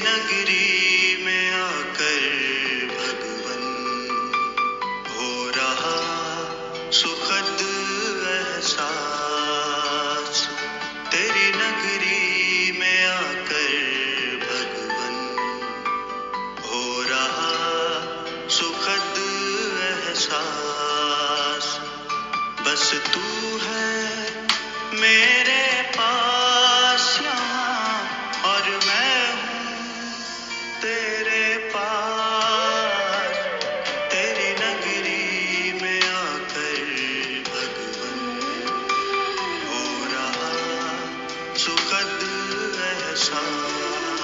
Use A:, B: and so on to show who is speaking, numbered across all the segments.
A: नगरी में आकर भगवन हो रहा सुखद एहसास। तेरी नगरी में आकर भगवन हो रहा सुखद एहसास। बस तू है मेरे पास यहाँ और मैं हूँ तेरे पास। तेरी नगरी में आकर भगवन हो रहा सुखद एहसास।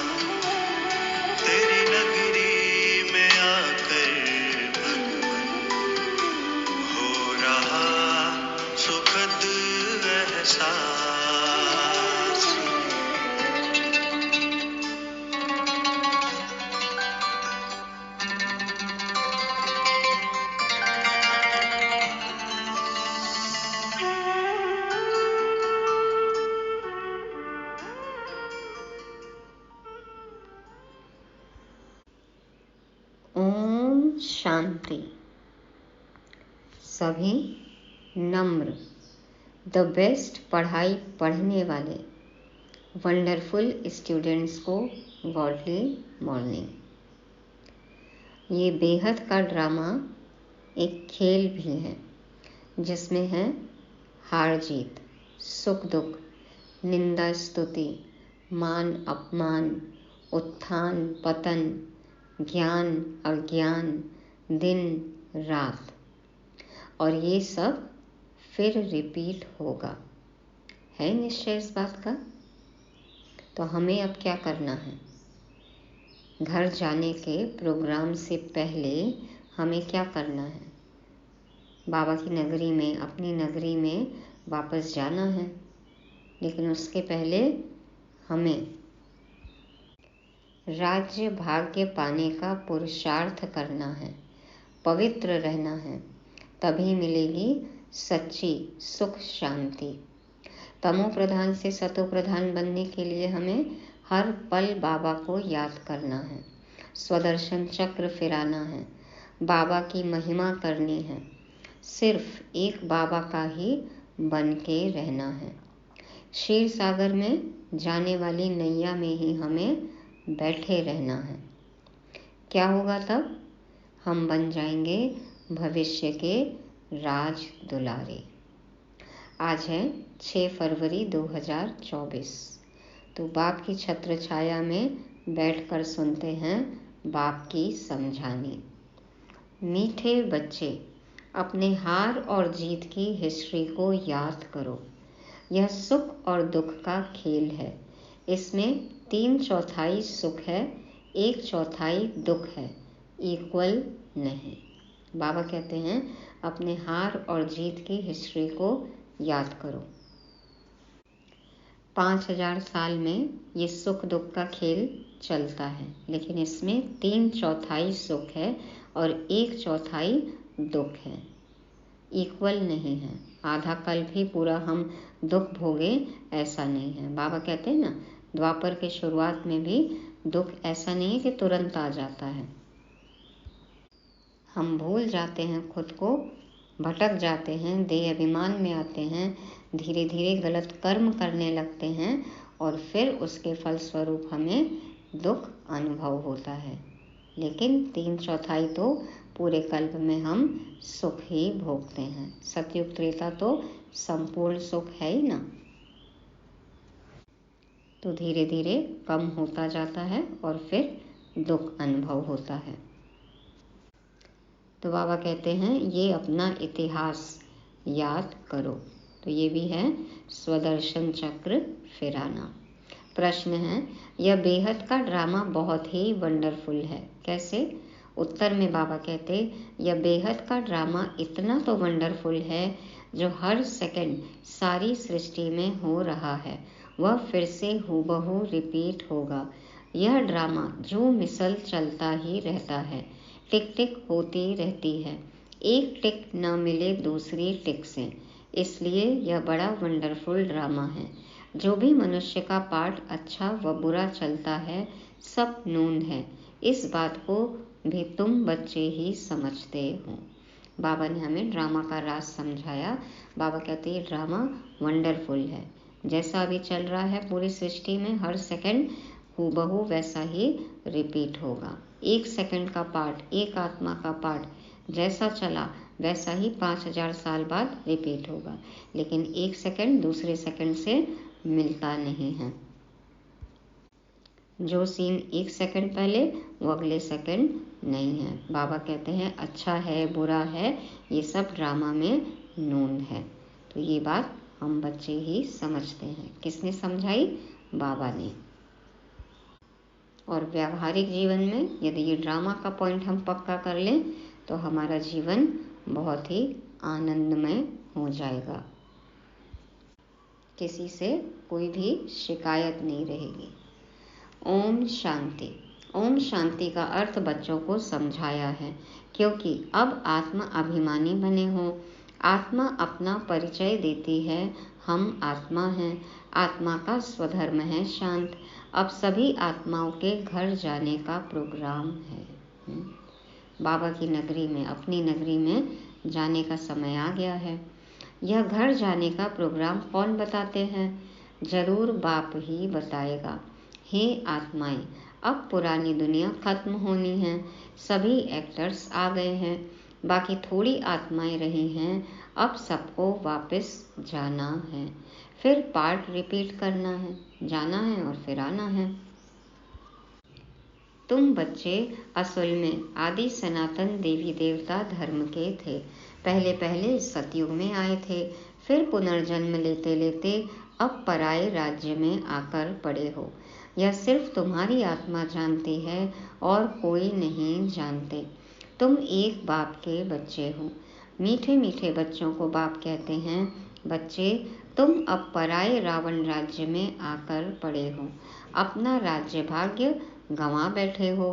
A: तेरी नगरी में आकर भगवन हो रहा सुखद एहसास।
B: ओम शांति। सभी नम्र द बेस्ट पढ़ाई पढ़ने वाले वंडरफुल स्टूडेंट्स को गॉडली मॉर्निंग। ये बेहद का ड्रामा एक खेल भी है जिसमें है हार जीत, सुख दुख, निंदा स्तुति, मान अपमान, उत्थान पतन, ज्ञान अज्ञान, दिन रात, और ये सब फिर रिपीट होगा। है निश्चय इस बात का? तो हमें अब क्या करना है? घर जाने के प्रोग्राम से पहले हमें क्या करना है? बाबा की नगरी में, अपनी नगरी में वापस जाना है, लेकिन उसके पहले हमें राज्य भाग्य पाने का पुरुषार्थ करना है, पवित्र रहना है, तभी मिलेगी सच्ची सुख शांति। तमो प्रधान से सतो प्रधान बनने के लिए हमें हर पल बाबा को याद करना है, स्वदर्शन चक्र फिराना है, बाबा की महिमा करनी है, सिर्फ एक बाबा का ही बन के रहना है। क्षीर सागर में जाने वाली नैया में ही हमें बैठे रहना है। क्या होगा तब? हम बन जाएंगे भविष्य के राज दुलारे। आज है 6 फरवरी 2024। तो बाप की छत्र छाया में बैठकर सुनते हैं बाप की समझानी। मीठे बच्चे, अपने हार और जीत की हिस्ट्री को याद करो। यह सुख और दुख का खेल है। इसमें 3/4 सुख है, 1/4 दुख है, इक्वल नहीं। बाबा कहते हैं अपने हार और जीत की हिस्ट्री को याद करो। 5000 साल में ये सुख दुख का खेल चलता है, लेकिन इसमें 3/4 सुख है और 1/4 दुख है, इक्वल नहीं है। आधा कल भी पूरा हम दुख भोगे ऐसा नहीं है। बाबा कहते हैं ना, द्वापर के शुरुआत में भी दुख ऐसा नहीं है कि तुरंत आ जाता है। हम भूल जाते हैं खुद को, भटक जाते हैं, देह अभिमान में आते हैं, धीरे धीरे गलत कर्म करने लगते हैं और फिर उसके फलस्वरूप हमें दुख अनुभव होता है। लेकिन 3/4 तो पूरे कल्प में हम सुख ही भोगते हैं। सतयुग त्रेता तो संपूर्ण सुख है ही ना। तो धीरे धीरे कम होता जाता है और फिर दुख अनुभव होता है। तो बाबा कहते हैं ये अपना इतिहास याद करो। तो ये भी है स्वदर्शन चक्र फिराना। प्रश्न है, यह बेहद का ड्रामा बहुत ही वंडरफुल है, कैसे? उत्तर में बाबा कहते, यह बेहद का ड्रामा इतना तो वंडरफुल है जो हर सेकंड सारी सृष्टि में हो रहा है, वह फिर से हूबहू रिपीट होगा। यह ड्रामा जो मिसल चलता ही रहता है, टिक टिक होती रहती है, एक टिक न मिले दूसरी टिक से। इसलिए यह बड़ा वंडरफुल ड्रामा है। जो भी मनुष्य का पार्ट अच्छा व बुरा चलता है, सब नून है। इस बात को भी तुम बच्चे ही समझते हो। बाबा ने हमें ड्रामा का राज समझाया। बाबा कहते हैं ड्रामा वंडरफुल है। जैसा अभी चल रहा है पूरी सृष्टि में, हर सेकंड हूबहू वैसा ही रिपीट होगा। 1 सेकंड का पार्ट, एक आत्मा का पार्ट जैसा चला वैसा ही 5000 साल बाद रिपीट होगा। लेकिन 1 सेकंड दूसरे सेकंड से मिलता नहीं है। जो सीन 1 सेकंड पहले वो अगले सेकंड नहीं है। बाबा कहते हैं अच्छा है बुरा है ये सब ड्रामा में नून है। तो ये बात हम बच्चे ही समझते हैं। किसने समझाई? बाबा ने। और व्यावहारिक जीवन में यदि ये ड्रामा का पॉइंट हम पक्का कर लें तो हमारा जीवन बहुत ही आनंदमय हो जाएगा। किसी से कोई भी शिकायत नहीं रहेगी। ओम शांति। ओम शांति का अर्थ बच्चों को समझाया है, क्योंकि अब आत्मा अभिमानी बने हो। आत्मा अपना परिचय देती है, हम आत्मा हैं। आत्मा का स्वधर्म है शांत। अब सभी आत्माओं के घर जाने का प्रोग्राम है। बाबा की नगरी में, अपनी नगरी में जाने का समय आ गया है। यह घर जाने का प्रोग्राम कौन बताते हैं? जरूर बाप ही बताएगा। हे आत्माएं, अब पुरानी दुनिया खत्म होनी है। सभी एक्टर्स आ गए हैं, बाकी थोड़ी आत्माएं रही हैं। अब सबको वापस जाना है, फिर पार्ट रिपीट करना है, जाना है और फिर आना है। तुम बच्चे असल में आदि सनातन देवी देवता धर्म के थे। पहले पहले सतयुग में आए थे, फिर पुनर्जन्म लेते लेते अब पराये राज्य में आकर पड़े हो। यह सिर्फ तुम्हारी आत्मा जानती है और कोई नहीं जानते। तुम एक बाप के बच्चे हो। मीठे मीठे बच्चों को बाप कहते हैं, बच्चे तुम अब पराये रावण राज्य में आकर पड़े हो। अपना राज्य भाग्य गंवा बैठे हो।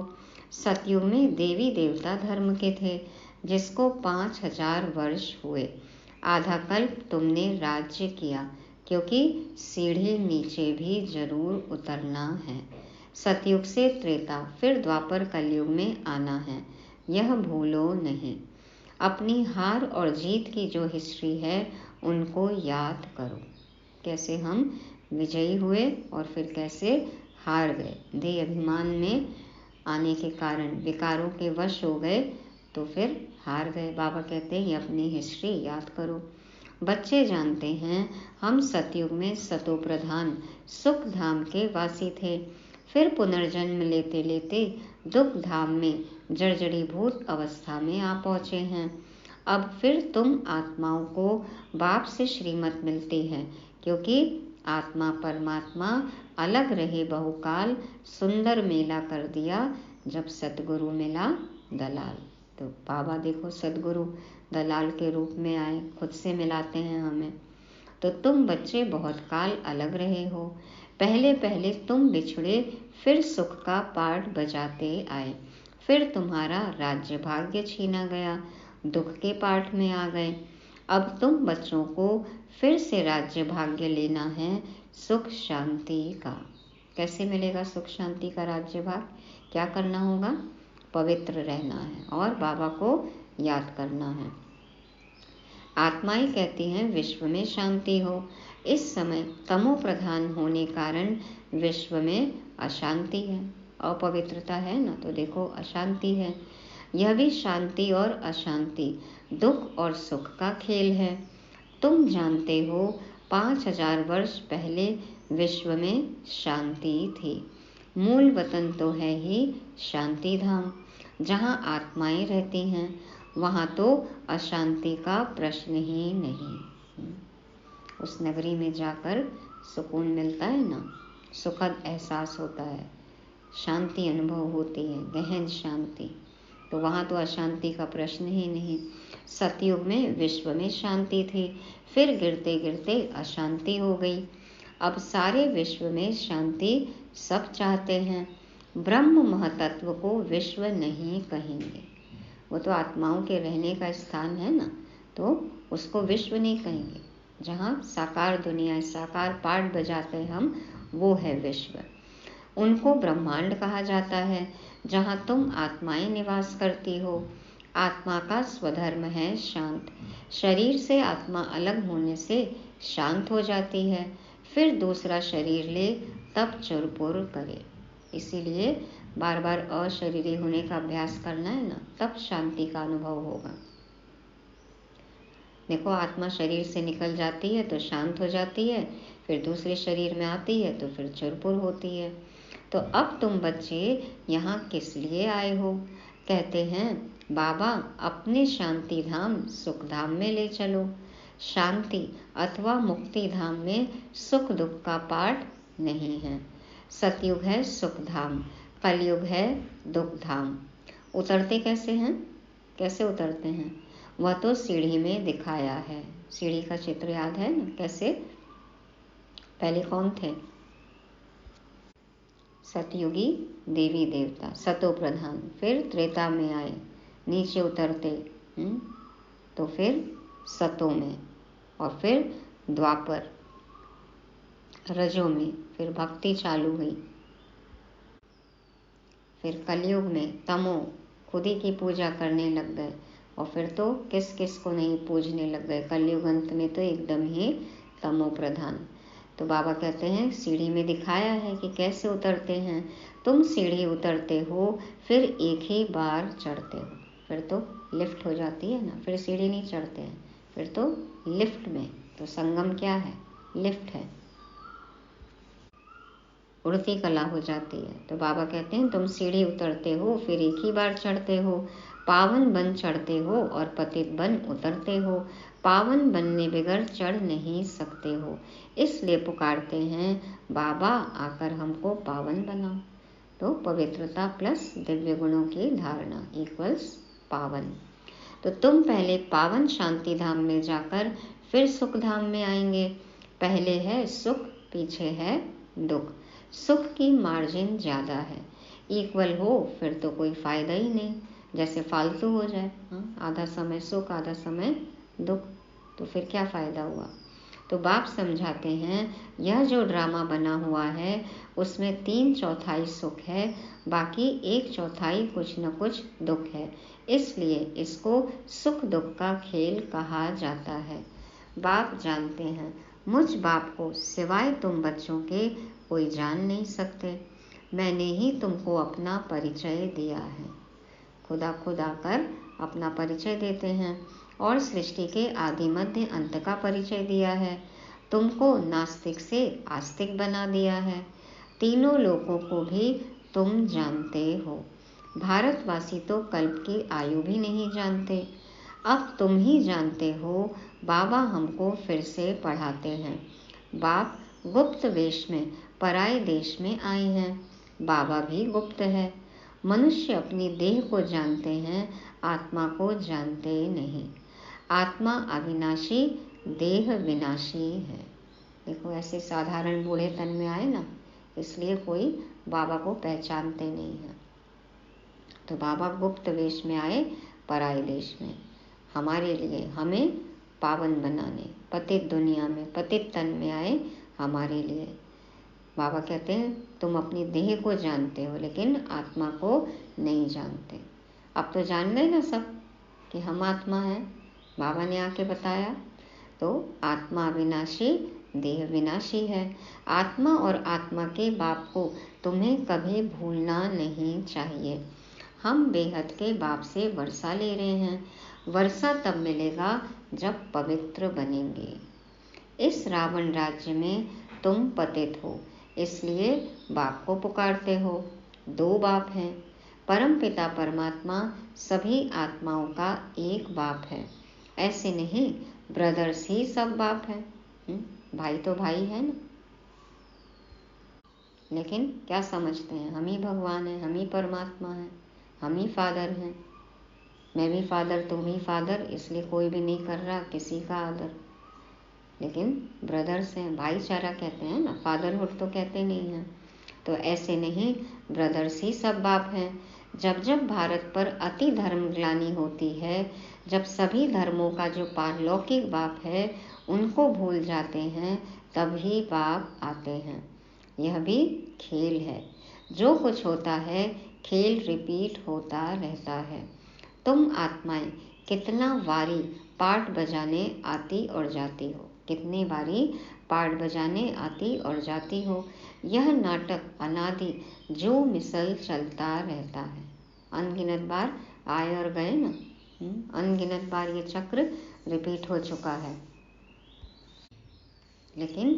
B: सतयुग में देवी देवता धर्म के थे, जिसको 5000 वर्ष हुए। आधा कल्प तुमने राज्य किया, क्योंकि सीढ़ी नीचे भी जरूर उतरना है। सतयुग से त्रेता फिर द्वापर कलयुग में आना है, यह भूलो नहीं। अपनी हार और जीत की जो हिस्ट्री है उनको याद करो। कैसे हम विजयी हुए और फिर कैसे हार गए। देह अभिमान में आने के कारण विकारों के वश हो गए तो फिर हार गए। बाबा कहते हैं अपनी हिस्ट्री याद करो। बच्चे जानते हैं हम सतयुग में सतो प्रधान सुख धाम के वासी थे, फिर पुनर्जन्म लेते लेते दुख धाम में जर्जरीभूत अवस्था में आ पहुँचे हैं। अब फिर तुम आत्माओं को बाप से श्रीमत मिलती है, क्योंकि आत्मा परमात्मा अलग रहे बहुकाल। सुंदर मेला कर दिया जब सतगुरु मिला दलाल। तो बाबा देखो सतगुरु दलाल के रूप में आए, खुद से मिलाते हैं हमें। तो तुम बच्चे बहुत काल अलग रहे हो। पहले पहले तुम बिछड़े, फिर सुख का पार्ट बजाते आए। फिर तुम्हारा राज्य भाग्य छीना गया, दुख के पार्ट में आ गए। अब तुम बच्चों को फिर से राज्य भाग्य लेना है सुख शांति का। कैसे मिलेगा सुख शांति का राज्य भाग? क्या करना होगा? पवित्र रहना है और बाबा को याद करना है। आत्माएं कहती हैं विश्व में शांति हो। इस समय तमो प्रधान होने कारण विश्व में अशांति है, अपवित्रता है ना, तो देखो अशांति है। यह भी शांति और अशांति, दुख और सुख का खेल है। तुम जानते हो 5000 वर्ष पहले विश्व में शांति थी। मूल वतन तो है ही शांति धाम, जहाँ आत्माएं रहती हैं। वहाँ तो अशांति का प्रश्न ही नहीं। उस नगरी में जाकर सुकून मिलता है ना, सुखद एहसास होता है, शांति अनुभव होती है, गहन शांति। तो वहाँ तो अशांति का प्रश्न ही नहीं। सतयुग में विश्व में शांति थी, फिर गिरते गिरते अशांति हो गई। अब सारे विश्व में शांति सब चाहते हैं। ब्रह्म महतत्व को विश्व नहीं कहेंगे, वो तो आत्माओं के रहने का स्थान है ना, तो उसको विश्व नहीं कहेंगे। जहाँ साकार दुनिया, साकार पाठ बजाते हम, वो है विश्व। उनको ब्रह्मांड कहा जाता है, जहाँ तुम आत्माएं निवास करती हो। आत्मा का स्वधर्म है शांत। शरीर से आत्मा अलग होने से शांत हो जाती है, फिर दूसरा शरीर ले तब चुरपुर करे। इसीलिए बार बार अशरीरी होने का अभ्यास करना है ना, तब शांति का अनुभव होगा। देखो, आत्मा शरीर से निकल जाती है तो शांत हो जाती है, फिर दूसरे शरीर में आती है तो फिर चुरपुर होती है। तो अब तुम बच्चे यहाँ किस लिए आए हो? कहते हैं, बाबा अपने शांति धाम सुख धाम में ले चलो। शांति अथवा मुक्ति धाम में सुख दुख का पाठ नहीं है। सतयुग है सुख धाम, कलयुग है दुख धाम। उतरते कैसे हैं? कैसे उतरते हैं? वह तो सीढ़ी में दिखाया है। सीढ़ी का चित्र याद है ना? कैसे? पहले कौन थे? सतयुगी देवी देवता, सतो प्रधान। फिर त्रेता में आए, नीचे उतरते, तो फिर सतों में, और फिर द्वापर रजों में, फिर भक्ति चालू हुई। फिर कलयुग में तमो, खुद ही की पूजा करने लग गए, और फिर तो किस किस को नहीं पूजने लग गए। कलयुग अंत में तो एकदम ही तमो प्रधान। तो बाबा कहते हैं, सीढ़ी में दिखाया है कि कैसे उतरते हैं। तुम सीढ़ी उतरते हो, फिर एक ही बार चढ़ते हो, फिर तो लिफ्ट हो जाती है ना, फिर सीढ़ी नहीं चढ़ते हैं, फिर तो लिफ्ट में। तो संगम क्या है? लिफ्ट है, उड़ती कला हो जाती है। तो बाबा कहते हैं, तुम सीढ़ी उतरते हो, फिर एक ही बार चढ़ते हो। पावन बन चढ़ते हो और पतित बन उतरते हो। पावन बनने बगैर चढ़ नहीं सकते हो, इसलिए पुकारते हैं, बाबा आकर हमको पावन बनाओ। तो पवित्रता प्लस दिव्य गुणों की धारणा इक्वल्स पावन। तो तुम पहले पावन शांति धाम में जाकर फिर सुख धाम में आएंगे। पहले है सुख, पीछे है दुख। सुख की मार्जिन ज़्यादा है। इक्वल हो फिर तो कोई फ़ायदा ही नहीं, जैसे फालतू हो जाए। आधा समय सुख, आधा समय दुख, तो फिर क्या फ़ायदा हुआ? तो बाप समझाते हैं, यह जो ड्रामा बना हुआ है उसमें 3/4 सुख है, बाकी 1/4 कुछ न कुछ दुख है, इसलिए इसको सुख दुख का खेल कहा जाता है। बाप जानते हैं, मुझ बाप को सिवाय तुम बच्चों के कोई जान नहीं सकते। मैंने ही तुमको अपना परिचय दिया है। खुदा खुद आकर अपना परिचय देते हैं और सृष्टि के आदि मध्य अंत का परिचय दिया है। तुमको नास्तिक से आस्तिक बना दिया है। तीनों लोगों को भी तुम जानते हो। भारतवासी तो कल्प की आयु भी नहीं जानते। अब तुम ही जानते हो। बाबा हमको फिर से पढ़ाते हैं। बाप गुप्त वेश में पराए देश में आए हैं। बाबा भी गुप्त है। मनुष्य अपनी देह को जानते हैं, आत्मा को जानते नहीं। आत्मा अविनाशी, देह विनाशी है। देखो, ऐसे साधारण बूढ़े तन में आए ना, इसलिए कोई बाबा को पहचानते नहीं है। तो बाबा गुप्त वेश में आए पराए देश में, हमारे लिए, हमें पावन बनाने। पतित दुनिया में, पतित तन में आए हमारे लिए। बाबा कहते हैं, तुम अपनी देह को जानते हो लेकिन आत्मा को नहीं जानते। अब तो जान गए ना सब कि हम आत्मा हैं। बाबा ने आके बताया। तो आत्मा विनाशी, देह विनाशी है। आत्मा और आत्मा के बाप को तुम्हें कभी भूलना नहीं चाहिए। हम बेहद के बाप से वर्षा ले रहे हैं। वर्षा तब मिलेगा जब पवित्र बनेंगे। इस रावण राज्य में तुम पतित हो, इसलिए बाप को पुकारते हो। 2 बाप हैं। परम पिता परमात्मा सभी आत्माओं का एक बाप है। ऐसे नहीं, ब्रदर्स ही सब बाप हैं। भाई तो भाई है ना, लेकिन क्या समझते हैं, हम ही भगवान हैं, हम ही परमात्मा हैं, हम ही फादर हैं। मैं भी फादर, तुम भी फादर, इसलिए कोई भी नहीं कर रहा किसी का आदर। लेकिन ब्रदर्स हैं, भाईचारा कहते हैं ना, फादरहुड तो कहते नहीं हैं। तो ऐसे नहीं, ब्रदर्स ही सब बाप हैं। जब जब भारत पर अति धर्म ग्लानि होती है, जब सभी धर्मों का जो पारलौकिक बाप है उनको भूल जाते हैं, तभी बाप आते हैं। यह भी खेल है। जो कुछ होता है खेल रिपीट होता रहता है। तुम आत्माएं कितना बारी पार्ट बजाने आती और जाती हो, कितनी बारी पार्ट बजाने आती और जाती हो। यह नाटक अनादि जो मिसल चलता रहता है। अनगिनत बार आए और गए ना, अनगिनत बार ये चक्र रिपीट हो चुका है, लेकिन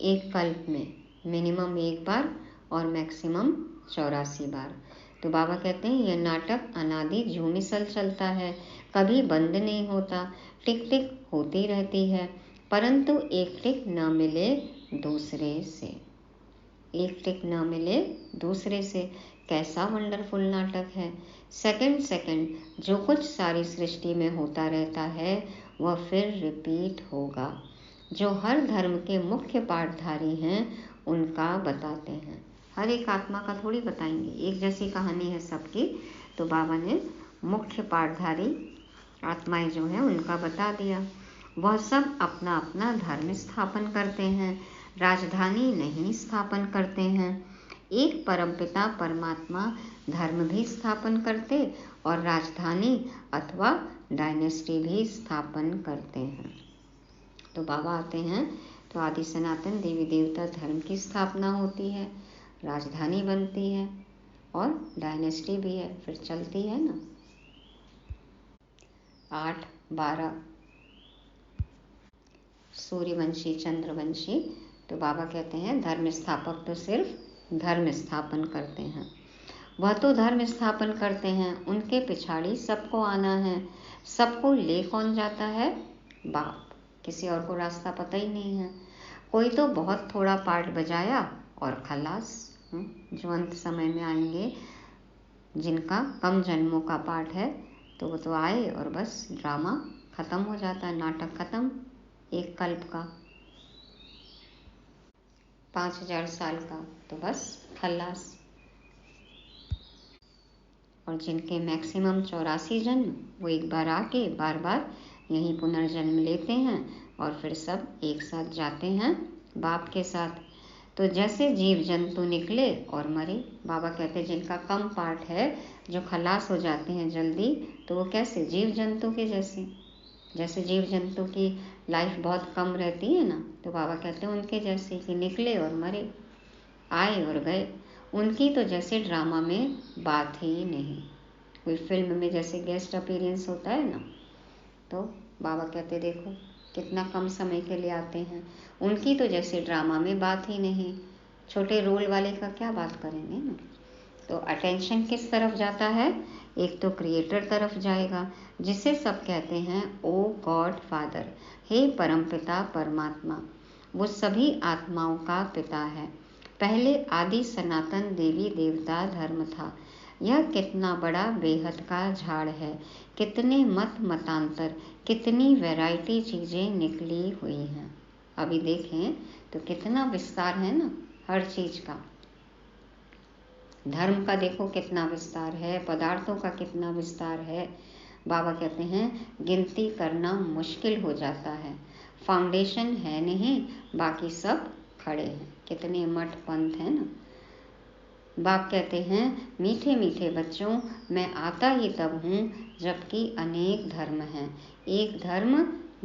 B: एक कल्प में मिनिमम एक बार और मैक्सिमम 84 बार। तो बाबा कहते हैं यह नाटक अनादि झूमिसल चलता है, कभी बंद नहीं होता, टिक टिक होती रहती है, परंतु एक टिक न मिले दूसरे से, एक टिक न मिले दूसरे से। कैसा वंडरफुल नाटक है। सेकंड सेकंड जो कुछ सारी सृष्टि में होता रहता है वह फिर रिपीट होगा। जो हर धर्म के मुख्य पाठधारी हैं उनका बताते हैं। हर एक आत्मा का थोड़ी बताएंगे, एक जैसी कहानी है सबकी। तो बाबा ने मुख्य पाठधारी आत्माएं जो हैं उनका बता दिया। वह सब अपना अपना धर्म स्थापन करते हैं, राजधानी नहीं स्थापन करते हैं। एक परमपिता परमात्मा धर्म भी स्थापन करते और राजधानी अथवा डायनेस्टी भी स्थापन करते हैं। तो बाबा आते हैं तो आदि सनातन देवी देवता धर्म की स्थापना होती है, राजधानी बनती है और डायनेस्टी भी है, फिर चलती है ना। 8, 12 सूर्यवंशी चंद्रवंशी। तो बाबा कहते हैं धर्म स्थापक तो सिर्फ धर्म स्थापन करते हैं, वह तो धर्म स्थापन करते हैं, उनके पिछाड़ी सबको आना है। सबको ले कौन जाता है? बाप। किसी और को रास्ता पता ही नहीं है। कोई तो बहुत थोड़ा पार्ट बजाया और खलास। जो अंत समय में आएंगे जिनका कम जन्मों का पार्ट है तो वो तो आए और बस ड्रामा खत्म हो जाता है, नाटक खत्म। एक कल्प का 5000 साल का तो बस खल्लास। और जिनके मैक्सिमम 84 जन्म वो एक बार आके बार बार यहीं पुनर्जन्म लेते हैं और फिर सब एक साथ जाते हैं बाप के साथ। तो जैसे जीव जंतु निकले और मरे। बाबा कहते हैं जिनका कम पार्ट है, जो खलास हो जाते हैं जल्दी, तो वो कैसे? जीव जंतु के जैसे। जैसे जीव जंतु की लाइफ बहुत कम रहती है ना, तो बाबा कहते हैं उनके जैसे कि निकले और मरे, आए और गए। उनकी तो जैसे ड्रामा में बात ही नहीं। कोई फिल्म में जैसे गेस्ट अपीयरेंस होता है ना, तो बाबा कहते देखो कितना कम समय के लिए आते हैं। उनकी तो जैसे ड्रामा में बात ही नहीं। छोटे रोल वाले का क्या बात करेंगे ना। तो अटेंशन किस तरफ जाता है? एक तो क्रिएटर तरफ जाएगा, जिसे सब कहते हैं ओ गॉड फादर, हे परमपिता परमात्मा। वो सभी आत्माओं का पिता है। पहले आदि सनातन देवी देवता धर्म था। यह कितना बड़ा बेहद का झाड़ है, कितने मत मतांतर, कितनी वैरायटी चीज़ें निकली हुई हैं। अभी देखें तो कितना विस्तार है ना हर चीज़ का। धर्म का देखो कितना विस्तार है, पदार्थों का कितना विस्तार है। बाबा कहते हैं गिनती करना मुश्किल हो जाता है। फाउंडेशन है नहीं, बाकी सब खड़े हैं। कितने मठ पंथ है ना। बाप कहते हैं मीठे मीठे बच्चों, मैं आता ही तब हूँ जबकि अनेक धर्म हैं, एक धर्म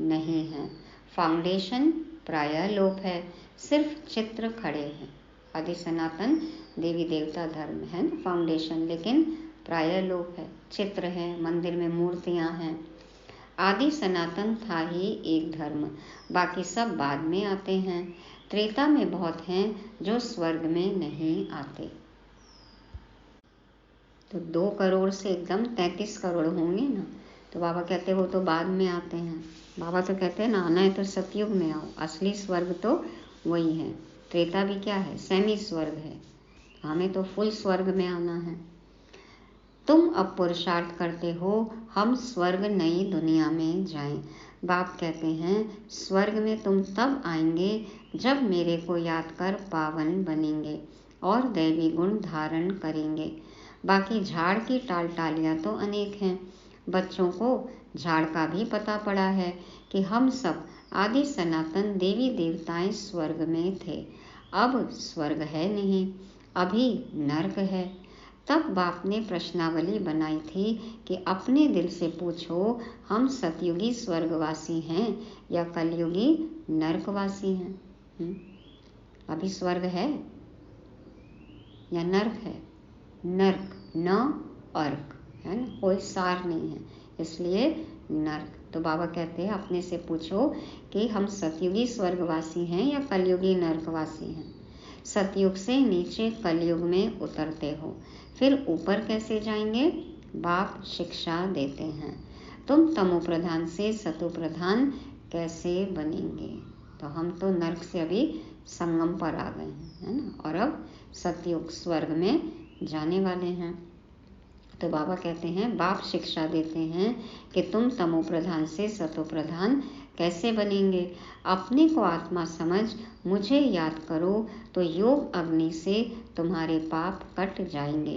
B: नहीं है। फाउंडेशन प्रायः लोप है, सिर्फ चित्र खड़े हैं। आदि सनातन देवी देवता धर्म है ना फाउंडेशन, लेकिन प्रायः लोप है, चित्र है, मंदिर में मूर्तियाँ हैं। आदि सनातन था ही एक धर्म, बाकी सब बाद में आते हैं। त्रेता में बहुत हैं जो स्वर्ग में नहीं आते। तो 2 करोड़ से एकदम 33 करोड़ होंगे ना। तो बाबा कहते वो तो बाद में आते हैं। बाबा तो कहते हैं ना आना है तो सतयुग में आओ, असली स्वर्ग तो वही है। त्रेता भी क्या है? सेमी स्वर्ग है। हमें तो फुल स्वर्ग में आना है। तुम अब पुरुषार्थ करते हो हम स्वर्ग नई दुनिया में जाएं। बाप कहते हैं स्वर्ग में तुम तब आएंगे जब मेरे को याद कर पावन बनेंगे और दैवी गुण धारण करेंगे। बाकी झाड़ की टालियाँ तो अनेक हैं। बच्चों को झाड़ का भी पता पड़ा है कि हम सब आदि सनातन देवी देवताएं स्वर्ग में थे। अब स्वर्ग है नहीं, अभी नर्क है। तब बाप ने प्रश्नावली बनाई थी कि अपने दिल से पूछो, हम सतयुगी स्वर्गवासी हैं या कलयुगी नर्कवासी हैं? अभी स्वर्ग है या नर्क है? नर्क, न अर्क, है ना, कोई सार नहीं है, इसलिए नर्क। तो बाबा कहते हैं अपने से पूछो कि हम सतयुगी स्वर्गवासी हैं या कलयुगी नर्कवासी हैं। सतयुग से नीचे कलयुग में उतरते हो, फिर ऊपर कैसे जाएंगे? बाप शिक्षा देते हैं, तुम तमो प्रधान से सतो प्रधान कैसे बनेंगे? तो हम तो नर्क से अभी संगम पर आ गए हैं, है ना, और अब सतयुग स्वर्ग में जाने वाले हैं। तो बाबा कहते हैं, बाप शिक्षा देते हैं कि तुम तमो प्रधान से सतो प्रधान कैसे बनेंगे? अपने को आत्मा समझ मुझे याद करो तो योग अग्नि से तुम्हारे पाप कट जाएंगे।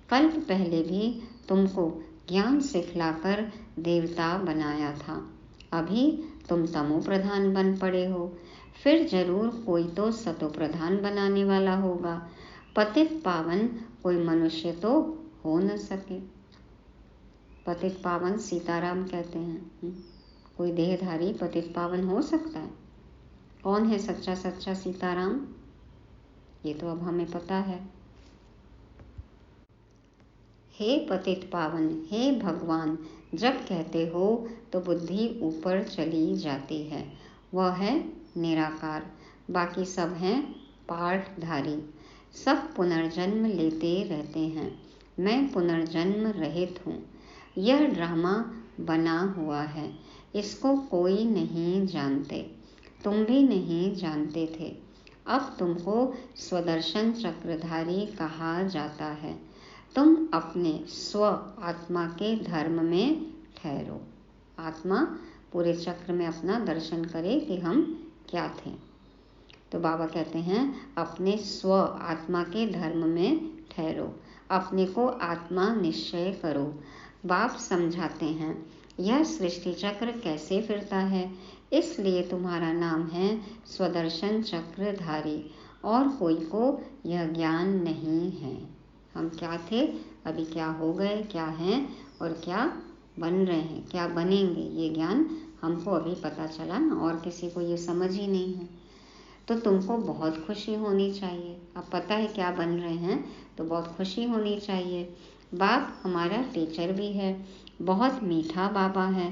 B: कल्प पहले भी तुमको ज्ञान सिखलाकर देवता बनाया था, अभी तुम तमो प्रधान बन पड़े हो, फिर जरूर कोई तो सतो प्रधान बनाने वाला होगा। पतित पावन कोई मनुष्य तो हो न सके। पतित पावन सीताराम कहते हैं। कोई देहधारी पतित पावन हो सकता है? कौन है सच्चा सच्चा सीताराम? ये तो अब हमें पता है। हे पतित पावन, हे भगवान, जब कहते हो तो बुद्धि ऊपर चली जाती है। वह है निराकार, बाकी सब हैं पाठधारी। सब पुनर्जन्म लेते रहते हैं, मैं पुनर्जन्म रहित हूँ। यह ड्रामा बना हुआ है, इसको कोई नहीं जानते, तुम भी नहीं जानते थे। अब तुमको स्वदर्शन चक्रधारी कहा जाता है। तुम अपने स्व आत्मा के धर्म में ठहरो। आत्मा पूरे चक्र में अपना दर्शन करे कि हम क्या थे। तो बाबा कहते हैं, अपने स्व आत्मा के धर्म में ठहरो, अपने को आत्मा निश्चय करो। बाप समझाते हैं यह सृष्टि चक्र कैसे फिरता है, इसलिए तुम्हारा नाम है स्वदर्शन चक्रधारी, और कोई को यह ज्ञान नहीं है। हम क्या थे, अभी क्या हो गए, क्या हैं और क्या बन रहे हैं, क्या बनेंगे, ये ज्ञान हमको अभी पता चला ना, और किसी को ये समझ ही नहीं है। तो तुमको बहुत खुशी होनी चाहिए। अब पता है क्या बन रहे हैं तो बहुत खुशी होनी चाहिए। बाप हमारा टीचर भी है, बहुत मीठा बाबा है।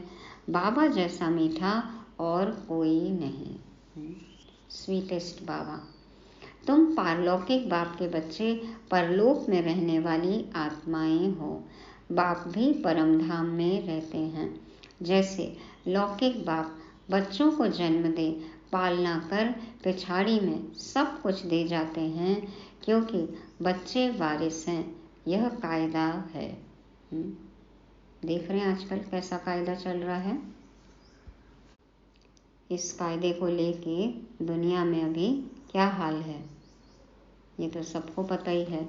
B: बाबा जैसा मीठा और कोई नहीं। स्वीटेस्ट बाबा। तुम पारलौकिक बाप के बच्चे, परलोक में रहने वाली आत्माएं हो। बाप भी परम धाम में रहते हैं। जैसे लौकिक बाप बच्चों को जन्म दे, पालना कर पिछाड़ी में सब कुछ दे जाते हैं, क्योंकि बच्चे वारिस हैं, यह कायदा है। देख रहे हैं आजकल कैसा कायदा चल रहा है। इस कायदे को लेके दुनिया में अभी क्या हाल है, ये तो सबको पता ही है।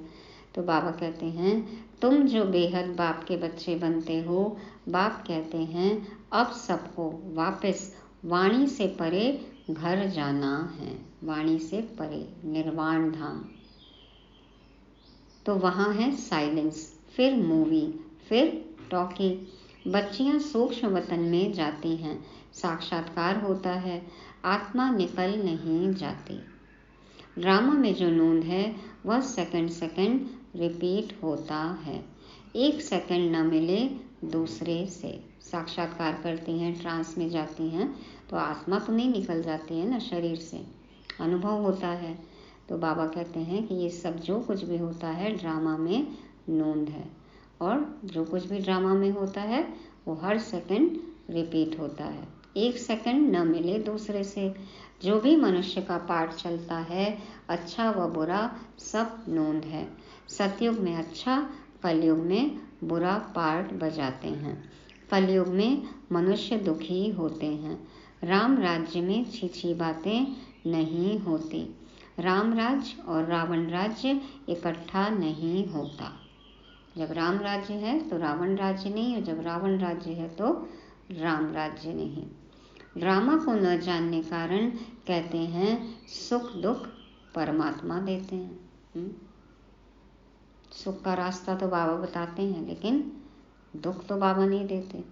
B: तो बाबा कहते हैं, तुम जो बेहद बाप के बच्चे बनते हो, बाप कहते हैं अब सबको वापस वाणी से परे घर जाना है। वाणी से परे निर्वाण धाम। तो वहाँ है साइलेंस, फिर मूवी, फिर टॉकी। बच्चियाँ सूक्ष्म वतन में जाती हैं, साक्षात्कार होता है, आत्मा निकल नहीं जाती। ड्रामा में जो नोंद है वह सेकंड सेकंड रिपीट होता है। एक सेकंड न मिले दूसरे से। साक्षात्कार करती हैं, ट्रांस में जाती हैं, तो आत्मा तो नहीं निकल जाती है ना शरीर से, अनुभव होता है। तो बाबा कहते हैं कि ये सब जो कुछ भी होता है ड्रामा में नोंद है, और जो कुछ भी ड्रामा में होता है वो हर सेकंड रिपीट होता है। एक सेकंड न मिले दूसरे से। जो भी मनुष्य का पाठ चलता है, अच्छा व बुरा सब नोंद है। सतयुग में अच्छा, कलयुग में बुरा पार्ट बजाते हैं। कलयुग में मनुष्य दुखी होते हैं। राम राज्य में छी बातें नहीं होती। राम राज्य और रावण राज्य इकट्ठा नहीं होता। जब राम राज्य है तो रावण राज्य नहीं, और जब रावण राज्य है तो राम राज्य नहीं। ड्रामा को न जानने कारण कहते हैं सुख दुख परमात्मा देते हैं। सुख का रास्ता तो बाबा बताते हैं, लेकिन दुख तो बाबा नहीं देते।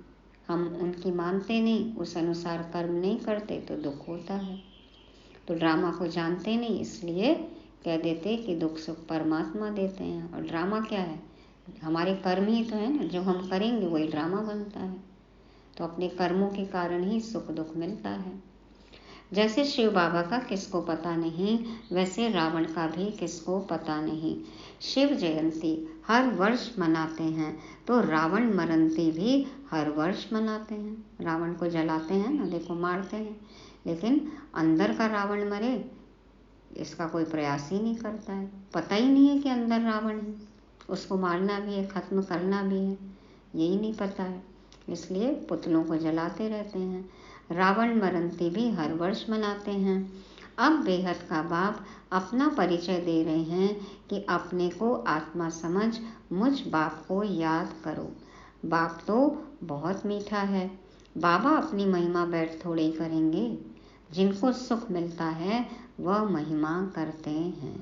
B: हम उनकी मानते नहीं, उस अनुसार कर्म नहीं करते तो दुख होता है। तो ड्रामा को जानते नहीं, इसलिए कह देते कि दुख सुख परमात्मा देते हैं। और ड्रामा क्या है? हमारे कर्म ही तो है ना, जो हम करेंगे वही ड्रामा बनता है। तो अपने कर्मों के कारण ही सुख दुख मिलता है। जैसे शिव बाबा का किसको पता नहीं, वैसे रावण का भी किसको पता नहीं। शिव जयंती हर वर्ष मनाते हैं तो रावण मरंती भी हर वर्ष मनाते हैं। रावण को जलाते हैं ना, देखो मारते हैं, लेकिन अंदर का रावण मरे इसका कोई प्रयास ही नहीं करता है। पता ही नहीं है कि अंदर रावण है, उसको मारना भी है, खत्म करना भी है, यही नहीं पता है। इसलिए पुतलों को जलाते रहते हैं। रावण मरंती भी हर वर्ष मनाते हैं। अब बेहद का बाप अपना परिचय दे रहे हैं कि अपने को आत्मा समझ मुझ बाप को याद करो। बाप तो बहुत मीठा है। बाबा अपनी महिमा बैठ थोड़े ही करेंगे, जिनको सुख मिलता है वह महिमा करते हैं।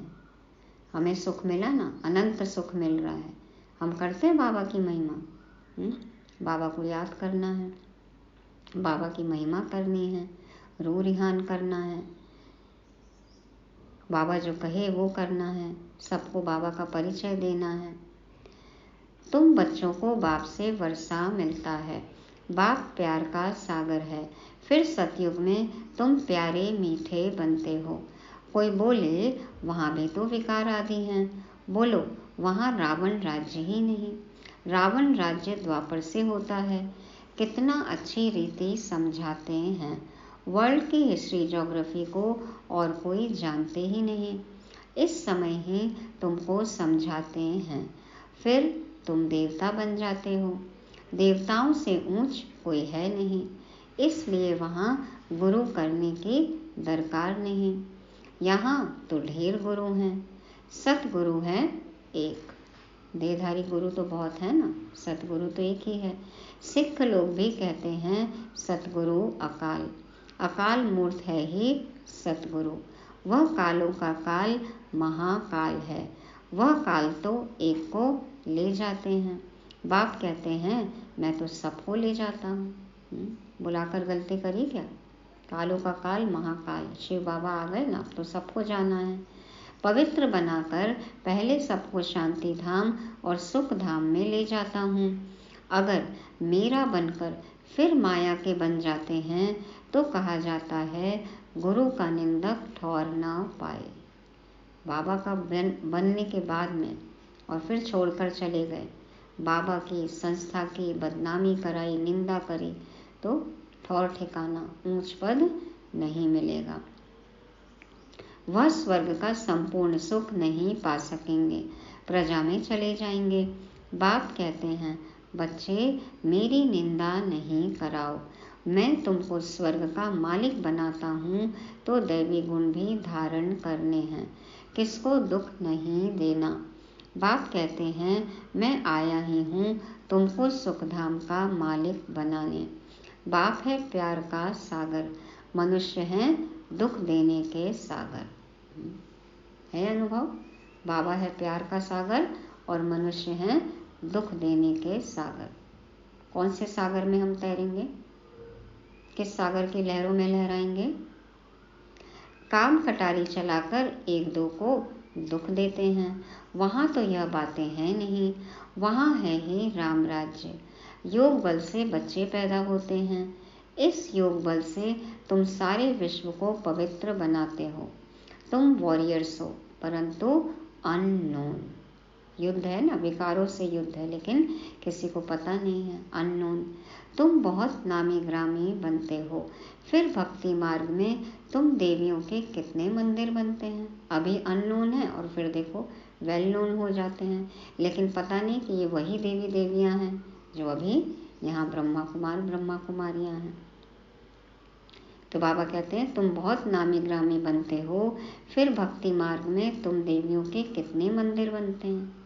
B: हमें सुख मिला ना, अनंत सुख मिल रहा है, हम करते हैं बाबा की महिमा। बाबा को याद करना है, बाबा की महिमा करनी है, रू रिहान करना है, बाबा जो कहे वो करना है, सबको बाबा का परिचय देना है। तुम बच्चों को बाप से वर्षा मिलता है। बाप प्यार का सागर है। फिर सतयुग में तुम प्यारे मीठे बनते हो। कोई बोले वहाँ भी तो विकार आदि हैं। बोलो वहाँ रावण राज्य ही नहीं। रावण राज्य द्वापर से होता है। कितना अच्छी रीति समझाते हैं। वर्ल्ड की हिस्ट्री ज्योग्राफी को और कोई जानते ही नहीं, इस समय ही तुमको समझाते हैं। फिर तुम देवता बन जाते हो। देवताओं से ऊंच कोई है नहीं, इसलिए वहाँ गुरु करने की दरकार नहीं। यहाँ तो ढेर गुरु हैं, सतगुरु है एक। देहधारी गुरु तो बहुत है ना, सतगुरु तो एक ही है। सिख लोग भी कहते हैं सतगुरु अकाल। अकाल मूर्त है ही सतगुरु। वह कालों का काल महाकाल है। वह काल तो एक को ले जाते हैं। बाप कहते हैं मैं तो सबको ले जाता हूँ। बुलाकर गलती करी क्या? कालों का काल महाकाल, शिव बाबा आ गए ना, तो सबको जाना है। पवित्र बनाकर पहले सबको शांति धाम और सुख धाम में ले जाता हूँ। अगर मेरा बनकर फिर माया के बन जाते हैं तो कहा जाता है गुरु का निंदक ठौर ना पाए। बाबा का बनने के बाद में और फिर छोड़कर चले गए, बाबा की संस्था की बदनामी कराई, निंदा करी, तो ठौर ठिकाना ऊंच पद नहीं मिलेगा। वह स्वर्ग का संपूर्ण सुख नहीं पा सकेंगे, प्रजा में चले जाएंगे। बाप कहते हैं बच्चे मेरी निंदा नहीं कराओ। मैं तुमको स्वर्ग का मालिक बनाता हूँ तो दैवी गुण भी धारण करने हैं, किसको दुख नहीं देना। बाप कहते हैं मैं आया ही हूँ तुमको सुखधाम का मालिक बनाने। बाप है प्यार का सागर, मनुष्य हैं दुख देने के सागर। है अनुभव? बाबा है प्यार का सागर और मनुष्य हैं दुख देने के सागर। कौन से सागर में हम तैरेंगे? किस सागर की लहरों में लहराएंगे? काम कटारी चलाकर एक दो को दुख देते हैं, वहाँ तो यह बातें हैं नहीं। वहाँ है ही राम राज्य। योग बल से बच्चे पैदा होते हैं। इस योग बल से तुम सारे विश्व को पवित्र बनाते हो। तुम वॉरियर्स हो, परंतु अननोन। युद्ध है ना, विकारों से युद्ध है, लेकिन किसी को पता नहीं है, अननोन। तुम बहुत नामी ग्रामी बनते हो। फिर भक्ति मार्ग में तुम देवियों के कितने मंदिर बनते हैं। अभी अननोन है और फिर देखो वेल नोन हो जाते हैं, लेकिन पता नहीं कि ये वही देवी देवियां हैं जो अभी यहाँ ब्रह्मा कुमार ब्रह्मा कुमारियाँ हैं। तो बाबा कहते हैं तुम बहुत नामी ग्रामी बनते हो, फिर भक्ति मार्ग में तुम देवियों के कितने मंदिर बनते हैं।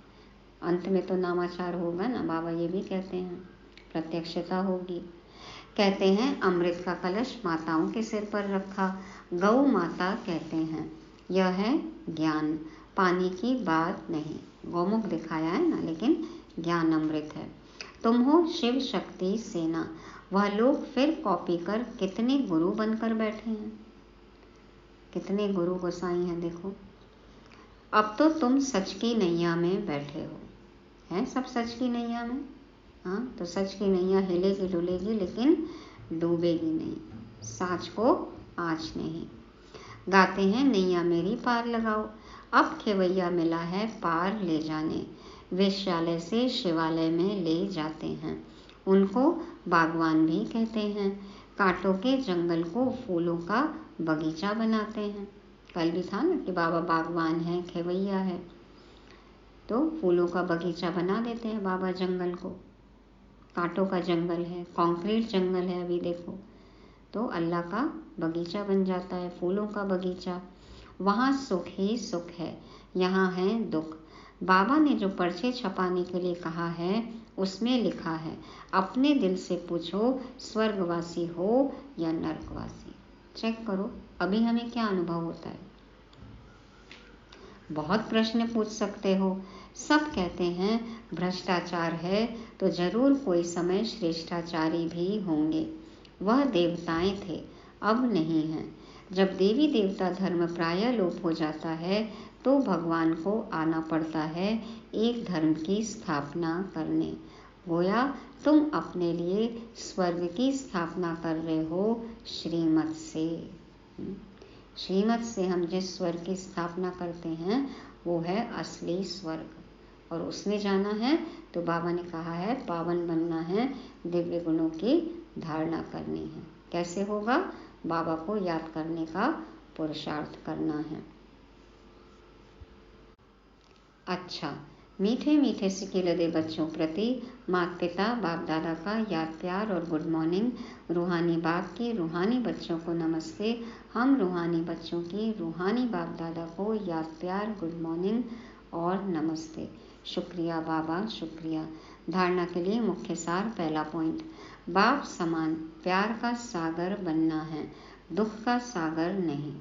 B: अंत में तो नामाचार होगा ना, बाबा ये भी कहते हैं, प्रत्यक्षता होगी। कहते हैं अमृत का कलश माताओं के सिर पर रखा, गौ माता कहते हैं। यह है ज्ञान, पानी की बात नहीं। गौमुख दिखाया है ना, लेकिन ज्ञान अमृत है। तुम हो शिव शक्ति सेना। वह लोग फिर कॉपी कर कितने गुरु बनकर बैठे हैं, कितने गुरु गोसाई हैं देखो। अब तो तुम सच की नैया में बैठे हो, हैं सब सच की नैया में। हाँ, तो सच की नैया हिलेगी डुलेगी लेकिन डूबेगी नहीं, साँच को आँच नहीं। गाते हैं नैया मेरी पार लगाओ, अब खेवैया मिला है पार ले जाने। वेश्यालय से शिवालय में ले जाते हैं, उनको बागवान भी कहते हैं। कांटों के जंगल को फूलों का बगीचा बनाते हैं। कल भी था ना कि बाबा बागवान है, खेवैया है, तो फूलों का बगीचा बना देते हैं बाबा जंगल को। कांटों का जंगल है, कंक्रीट जंगल है अभी देखो, तो अल्लाह का बगीचा बन जाता है, फूलों का बगीचा। वहाँ सुख ही सुख है, यहाँ है दुख। बाबा ने जो पर्चे छपाने के लिए कहा है उसमें लिखा है, अपने दिल से पूछो स्वर्गवासी हो या नरकवासी। चेक करो अभी हमें क्या अनुभव होता है। बहुत प्रश्न पूछ सकते हो। सब कहते हैं भ्रष्टाचार है, तो जरूर कोई समय श्रेष्ठाचारी भी होंगे। वह देवताएं थे, अब नहीं हैं। जब देवी देवता धर्म प्रायः लोप हो जाता है तो भगवान को आना पड़ता है एक धर्म की स्थापना करने। गोया तुम अपने लिए स्वर्ग की स्थापना कर रहे हो श्रीमत से। श्रीमत से हम जिस स्वर्ग की स्थापना करते हैं वो है असली स्वर्ग, और उसमें जाना है तो बाबा ने कहा है पावन बनना है, दिव्य गुणों की धारणा करनी है। कैसे होगा? बाबा को याद करने का पुरुषार्थ करना है। अच्छा, मीठे मीठे सिकिलदे बच्चों प्रति माता पिता बाप दादा का याद प्यार और गुड मॉर्निंग। रूहानी बाप की रूहानी बच्चों को नमस्ते। हम रूहानी बच्चों की रूहानी बाप दादा को याद प्यार गुड मॉर्निंग और नमस्ते। शुक्रिया बाबा, शुक्रिया। धारणा के लिए मुख्य सार। पहला पॉइंट, बाप समान प्यार का सागर बनना है, दुख का सागर नहीं।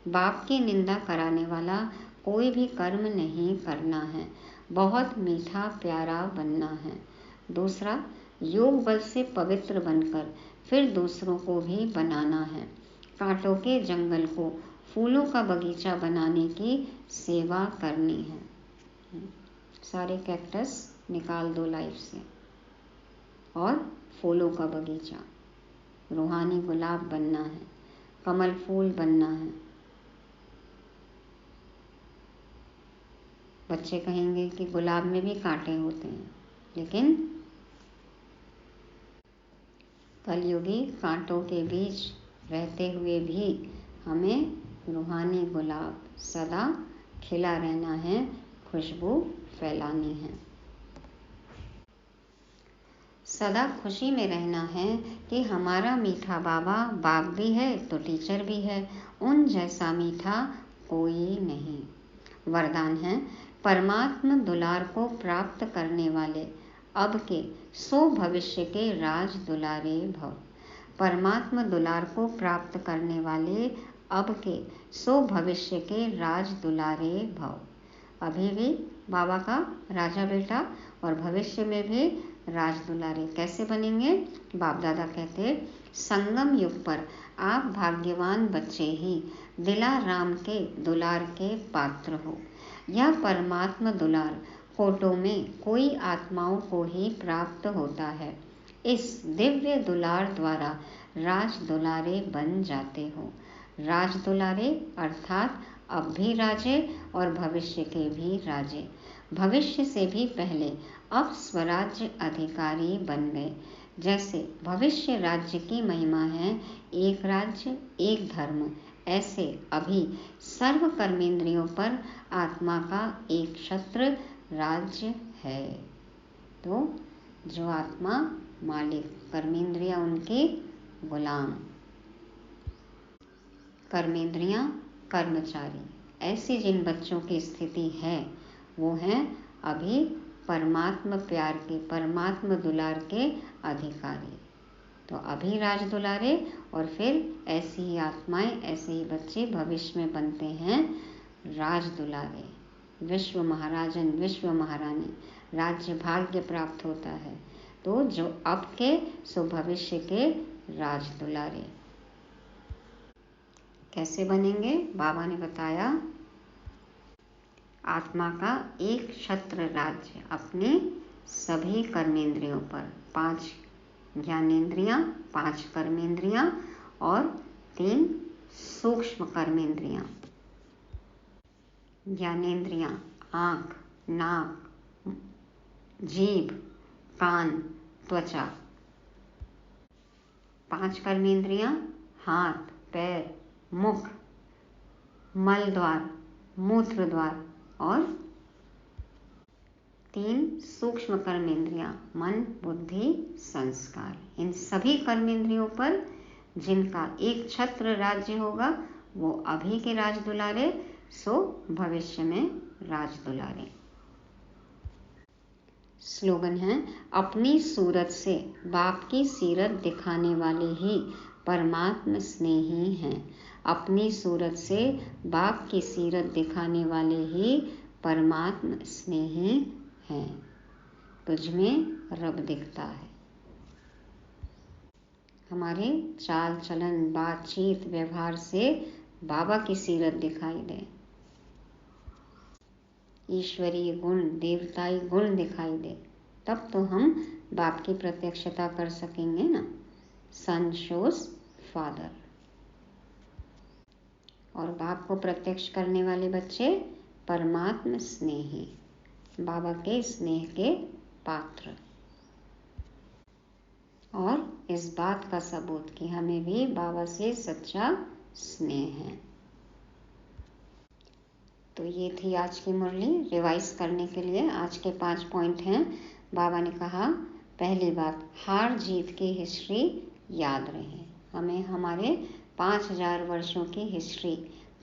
B: बाप की निंदा कराने वाला कोई भी कर्म नहीं करना है, बहुत मीठा प्यारा बनना है। दूसरा, योग बल से पवित्र बनकर फिर दूसरों को भी बनाना है। कांटों के जंगल को फूलों का बगीचा बनाने की सेवा करनी है। सारे कैक्टस निकाल दो लाइफ से, और फूलों का बगीचा, रूहानी गुलाब बनना है, कमल फूल बनना है। बच्चे कहेंगे कि गुलाब में भी कांटे होते हैं, लेकिन कलयुगी कांटों के बीच रहते हुए भी हमें रूहानी गुलाब सदा खिला रहना है, खुशबू फैलानी है। सदा खुशी में रहना है कि हमारा मीठा बाबा बाप भी है तो टीचर भी है, उन जैसा मीठा कोई नहीं। वरदान है, परमात्मा दुलार को प्राप्त करने वाले अब के सो भविष्य के राज दुलारे भव। परमात्मा दुलार को प्राप्त करने वाले अब के सो भविष्य के राज दुलारे भव। अभी भी बाबा का राजा बेटा और भविष्य में भी राज दुलारे। कैसे बनेंगे? बाप दादा कहते, संगम युग पर आप भाग्यवान बच्चे ही दिला राम के दुलार के पात्र हो। यह परमात्मा दुलार कोटों में कोई आत्माओं को ही प्राप्त होता है। इस दिव्य दुलार द्वारा राज दुलारे बन जाते हो। राज दुलारे अर्थात अब भी राजे और भविष्य के भी राजे। भविष्य से भी पहले अब स्वराज्य अधिकारी बन गए। जैसे भविष्य राज्य की महिमा है एक राज्य एक धर्म, ऐसे अभी सर्व कर्मेंद्रियों पर आत्मा का एक छत्र राज्य है। तो जो आत्मा मालिक, कर्मेंद्रियां उनके गुलाम, कर्मेंद्रियां कर्मचारी। ऐसी जिन बच्चों की स्थिति है वो हैं अभी परमात्मा प्यार के, परमात्मा दुलार के अधिकारी। तो अभी राज दुलारे और फिर ऐसी ही आत्माएं, ऐसे ही बच्चे भविष्य में बनते हैं राज दुलारे। विश्व महाराजन, विश्व महारानी, राज्य भाग्य प्राप्त होता है। तो जो अब के सो भविष्य के राज दुलारे। कैसे बनेंगे? बाबा ने बताया, आत्मा का एक छत्र राज्य अपने सभी कर्मेंद्रियों पर, 5 ज्ञानेंद्रियां, 5 कर्मेंद्रियां और 3 सूक्ष्म कर्मेंद्रियां। ज्ञानेंद्रियां आँख, नाक, जीभ, कान, त्वचा। 5 कर्मेंद्रियां हाथ, पैर, मुख, मल द्वार, मूत्र द्वार और 3 सूक्ष्म कर्मेंद्रियां मन, बुद्धि, संस्कार। इन सभी कर्मेंद्रियों पर जिनका एक छत्र राज्य होगा वो अभी के राज दुलारे, सो भविष्य में राज दुलारे। स्लोगन है, अपनी सूरत से बाप की सीरत दिखाने वाले ही परमात्म स्नेही हैं। अपनी सूरत से बाप की सीरत दिखाने वाले ही परमात्म स्नेही हैं। तुझमें रब दिखता है। हमारे चाल चलन, बातचीत, व्यवहार से बाबा की सीरत दिखाई दे, ईश्वरीय गुण, देवताई गुण दिखाई दे, तब तो हम बाप की प्रत्यक्षता कर सकेंगे ना। सन शोज फादर। और बाप को प्रत्यक्ष करने वाले बच्चे परमात्म स्नेही, बाबा के स्नेह के पात्र। और इस बात का सबूत कि हमें भी बाबा से सच्चा स्नेह है। तो ये थी आज की मुरली। रिवाइज करने के लिए आज के 5 पॉइंट हैं। बाबा ने कहा, पहली बात, हार जीत की हिस्ट्री याद रहे। हमें हमारे 5000 वर्षों की हिस्ट्री,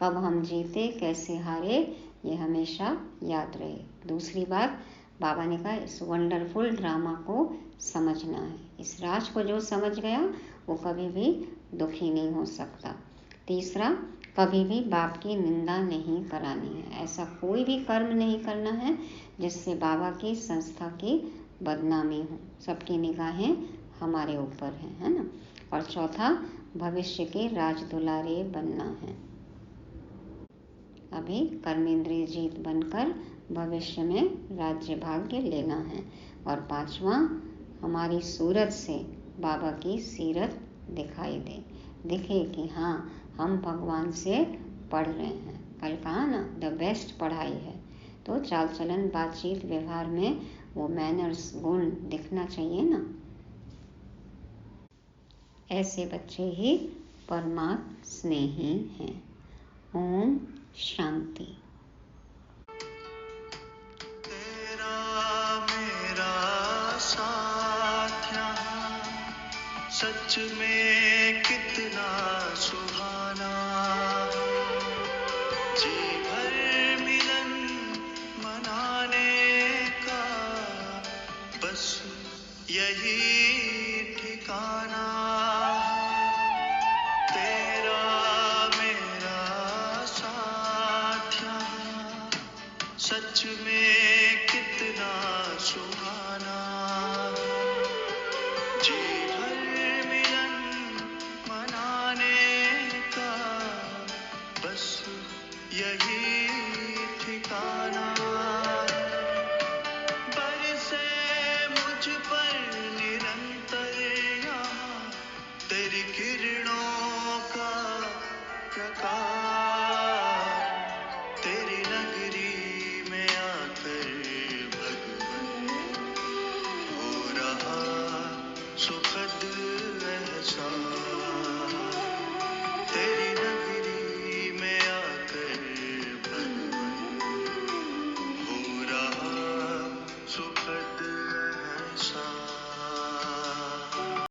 B: कब हम जीते, कैसे हारे, ये हमेशा याद रहे। दूसरी बात, बाबा ने कहा, इस वंडरफुल ड्रामा को समझना है। इस राज को जो समझ गया वो कभी भी दुखी नहीं हो सकता। तीसरा, कभी भी बाप की निंदा नहीं करानी है। ऐसा कोई भी कर्म नहीं करना है जिससे बाबा की संस्था की बदनामी हो। सबकी निगाहें हमारे ऊपर हैं, है ना। और चौथा, भविष्य के राज दुलारे बनना है। अभी कर्मेंद्रिय जीत बनकर भविष्य में राज्य भाग्य लेना है। और पांचवा, हमारी सूरत से बाबा की सीरत दिखाई दे, दिखे कि हाँ हम भगवान से पढ़ रहे हैं। कल कहा ना, द बेस्ट पढ़ाई है। तो चाल चलन, बातचीत, व्यवहार में वो मैनर्स, गुण दिखना चाहिए ना। ऐसे बच्चे ही परमात्म स्नेही हैं। ओम शांति।
A: तेरा मेरा साथ यहाँ सच में कितना सुहाना, जी भर मिलन मनाने का बस यही ठिकाना। तेरा मेरा साथ यहाँ सच में कितना सुहाना, जी भर मिलन मनाने का बस यही ठिकाना। बरसे मुझ पर निरंतर यहाँ तेरी किरणों का प्रकाश।